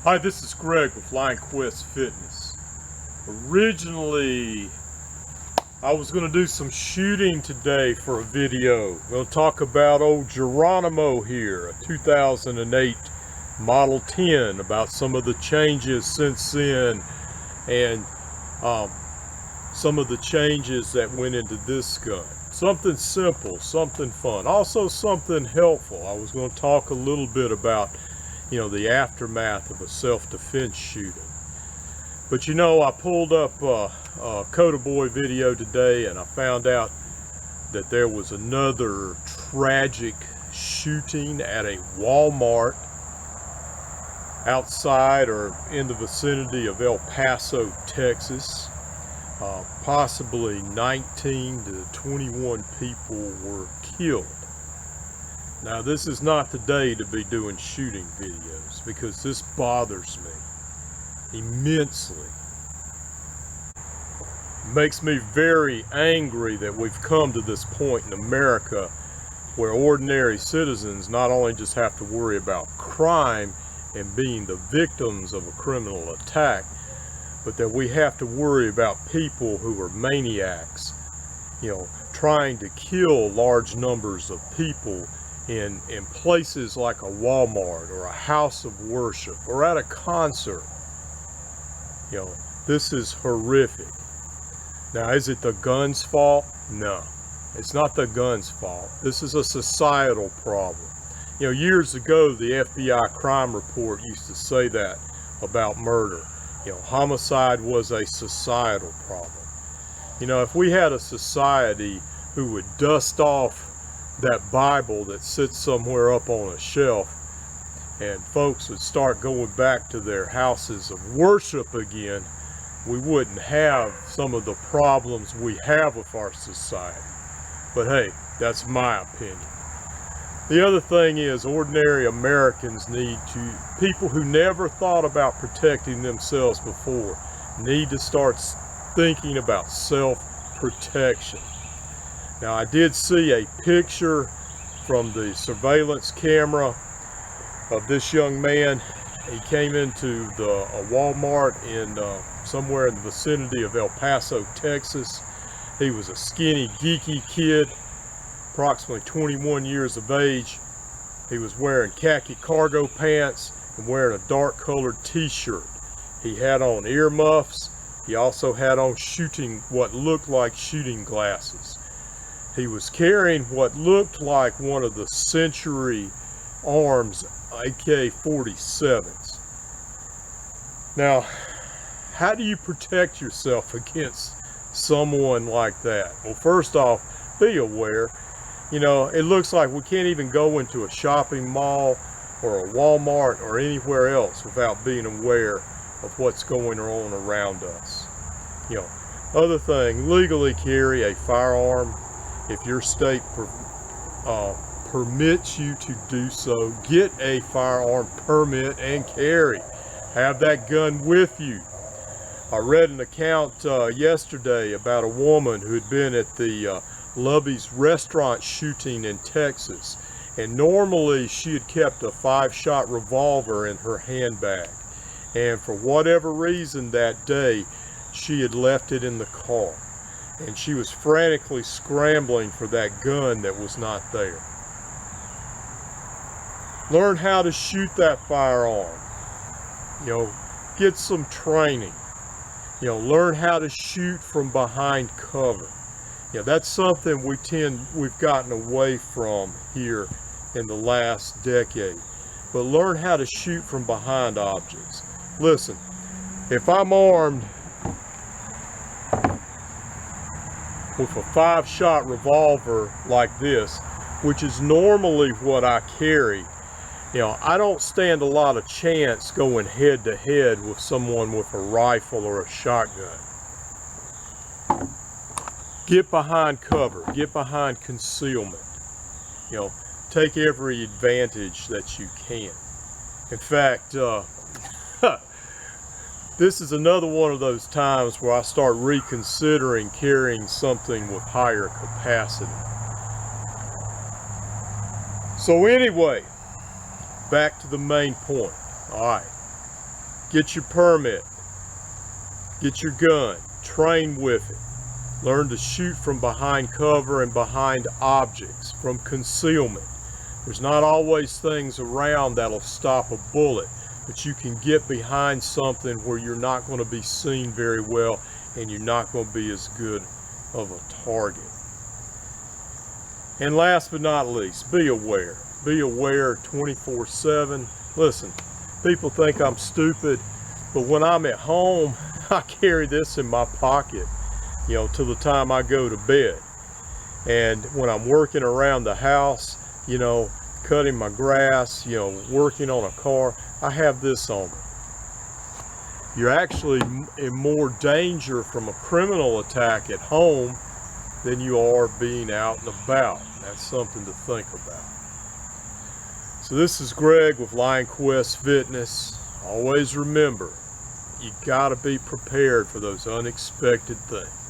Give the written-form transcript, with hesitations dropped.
Hi, this is Greg with Lionquestfitness. Originally, I was going to do some shooting today for a video. I'm going to talk about old Geronimo here, a 2008 Model 10, about some of the changes since then and some of the changes that went into this gun. Something simple, something fun, also something helpful. I was going to talk a little bit about the aftermath of a self-defense shooting. But I pulled up a Coda Boy video today and I found out that there was another tragic shooting at a Walmart outside or in the vicinity of El Paso, Texas. Possibly 19 to 21 people were killed. Now, this is not the day to be doing shooting videos because this bothers me immensely. It makes me very angry that we've come to this point in America where ordinary citizens not only just have to worry about crime and being the victims of a criminal attack, but that we have to worry about people who are maniacs, trying to kill large numbers of people in places like a Walmart or a house of worship or at a concert. This is horrific. Now, is it the gun's fault? No, it's not the gun's fault. This is a societal problem. Years ago, the FBI crime report used to say that about murder. Homicide was a societal problem. If we had a society who would dust off that Bible that sits somewhere up on a shelf and folks would start going back to their houses of worship again, we wouldn't have some of the problems we have with our society. But hey, that's my opinion. The other thing is, ordinary Americans people who never thought about protecting themselves before, need to start thinking about self-protection. Now, I did see a picture from the surveillance camera of this young man. He came into a Walmart in somewhere in the vicinity of El Paso, Texas. He was a skinny, geeky kid, approximately 21 years of age. He was wearing khaki cargo pants and wearing a dark colored t-shirt. He had on earmuffs. He also had on what looked like shooting glasses. He was carrying what looked like one of the Century Arms AK-47s. Now, how do you protect yourself against someone like that? Well, first off, be aware. It looks like we can't even go into a shopping mall or a Walmart or anywhere else without being aware of what's going on around us. Other thing, legally carry a firearm. If your state permits you to do so, get a firearm permit and carry. Have that gun with you. I read an account yesterday about a woman who had been at the Lubby's restaurant shooting in Texas, and normally she had kept a 5-shot revolver in her handbag, and for whatever reason that day she had left it in the car, and she was frantically scrambling for that gun that was not there. Learn how to shoot that firearm. Get some training. Learn how to shoot from behind cover. That's something we've gotten away from here in the last decade. But learn how to shoot from behind objects. Listen, if I'm armed with a 5-shot revolver like this, which is normally what I carry, I don't stand a lot of chance going head to head with someone with a rifle or a shotgun. Get behind cover, get behind concealment. Take every advantage that you can. In fact, this is another one of those times where I start reconsidering carrying something with higher capacity. So anyway, back to the main point. All right. Get your permit. Get your gun. Train with it. Learn to shoot from behind cover and behind objects, from concealment. There's not always things around that'll stop a bullet, but you can get behind something where you're not going to be seen very well and you're not going to be as good of a target. And last but not least, be aware. Be aware 24/7. Listen, people think I'm stupid, but when I'm at home, I carry this in my pocket, you know, till the time I go to bed. And when I'm working around the house, you know, cutting my grass, you know, working on a car, I have this on me. You're actually in more danger from a criminal attack at home than you are being out and about. That's something to think about. So this is Greg with Lionquest Fitness. Always remember, you gotta be prepared for those unexpected things.